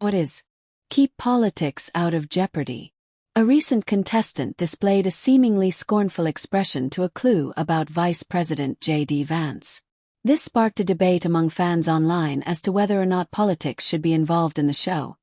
What is? Keep politics out of Jeopardy. A recent contestant displayed a seemingly scornful expression to a clue about Vice President J.D. Vance. This sparked a debate among fans online as to whether or not politics should be involved in the show,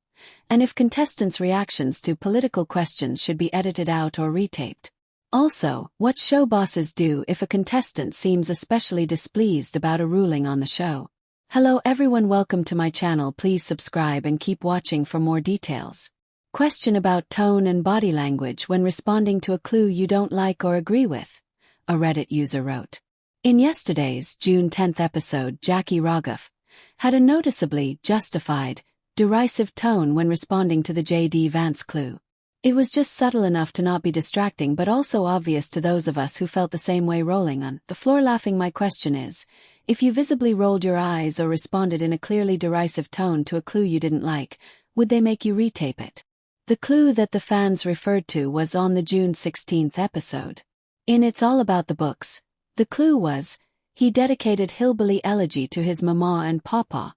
and if contestants' reactions to political questions should be edited out or retaped. Also, what show bosses do if a contestant seems especially displeased about a ruling on the show. Hello everyone, welcome to my channel. Please subscribe and keep watching for more details. Question about tone and body language when responding to a clue you don't like or agree with, a Reddit user wrote. In yesterday's June 10th episode, Jackie Raghav had a noticeably justified, derisive tone when responding to the J.D. Vance clue. It was just subtle enough to not be distracting but also obvious to those of us who felt the same way, rolling on the floor laughing. My question is, if you visibly rolled your eyes or responded in a clearly derisive tone to a clue you didn't like, would they make you retape it? The clue that the fans referred to was on the June 16th episode. In It's All About the Books, the clue was, he dedicated Hillbilly Elegy to his mama and papa,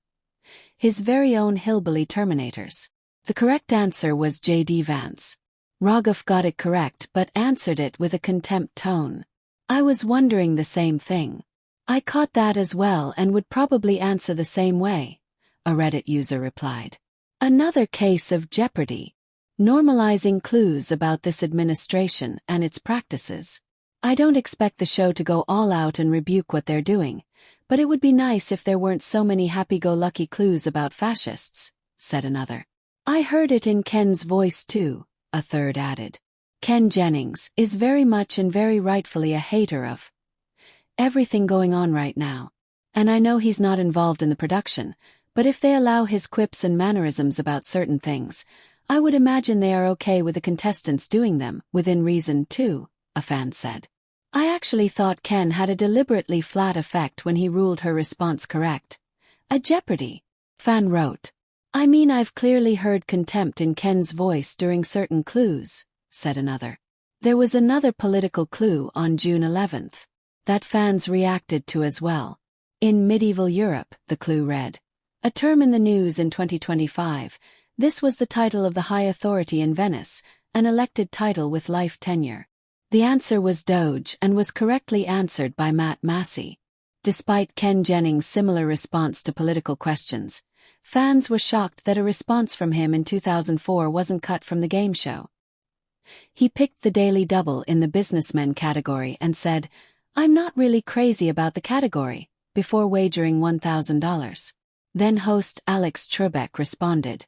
his very own hillbilly Terminators. The correct answer was J.D. Vance. Raghav got it correct but answered it with a contempt tone. I was wondering the same thing. I caught that as well and would probably answer the same way, a Reddit user replied. Another case of Jeopardy. Normalizing clues about this administration and its practices. I don't expect the show to go all out and rebuke what they're doing, but it would be nice if there weren't so many happy-go-lucky clues about fascists, said another. I heard it in Ken's voice too, a third added. Ken Jennings is very much and very rightfully a hater of everything going on right now. And I know he's not involved in the production, but if they allow his quips and mannerisms about certain things, I would imagine they are okay with the contestants doing them, within reason too, a fan said. I actually thought Ken had a deliberately flat effect when he ruled her response correct. A Jeopardy! Fan wrote. I mean, I've clearly heard contempt in Ken's voice during certain clues, said another. There was another political clue on June 11th that fans reacted to as well. In medieval Europe, the clue read, a term in the news in 2025. This was the title of the high authority in Venice, an elected title with life tenure. The answer was Doge and was correctly answered by Matt Massey. Despite Ken Jennings' similar response to political questions, fans were shocked that a response from him in 2004 wasn't cut from the game show. He picked the Daily Double in the businessmen category and said, I'm not really crazy about the category, before wagering $1,000. Then host Alex Trebek responded,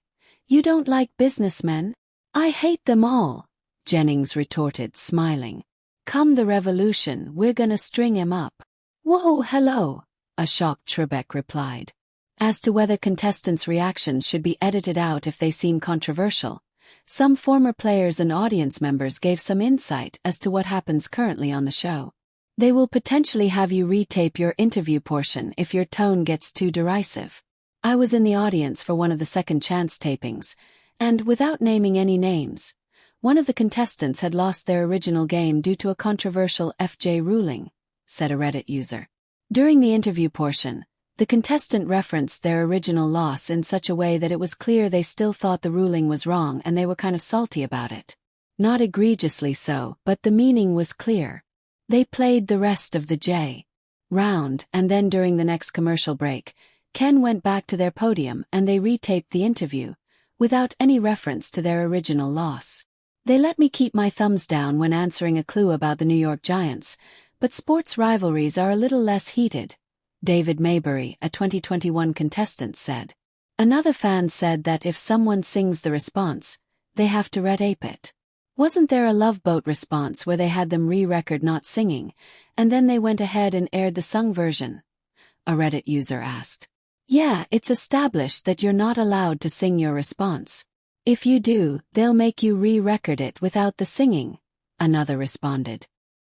You don't like businessmen? I hate them all, Jennings retorted, smiling. Come the revolution, we're gonna string him up. Whoa, hello, a shocked Trebek replied. As to whether contestants' reactions should be edited out if they seem controversial, some former players and audience members gave some insight as to what happens currently on the show. They will potentially have you retape your interview portion if your tone gets too derisive. I was in the audience for one of the second chance tapings, and without naming any names, one of the contestants had lost their original game due to a controversial FJ ruling, said a Reddit user. During the interview portion, the contestant referenced their original loss in such a way that it was clear they still thought the ruling was wrong and they were kind of salty about it. Not egregiously so, but the meaning was clear. They played the rest of the J round, and then during the next commercial break, Ken went back to their podium and they retaped the interview, without any reference to their original loss. They let me keep my thumbs down when answering a clue about the New York Giants, but sports rivalries are a little less heated, David Maybury, a 2021 contestant, said. Another fan said that if someone sings the response, they have to retape it. Wasn't there a Love Boat response where they had them re-record not singing, and then they went ahead and aired the sung version? A Reddit user asked. Yeah, it's established that you're not allowed to sing your response. If you do, they'll make you re-record it without the singing, another responded.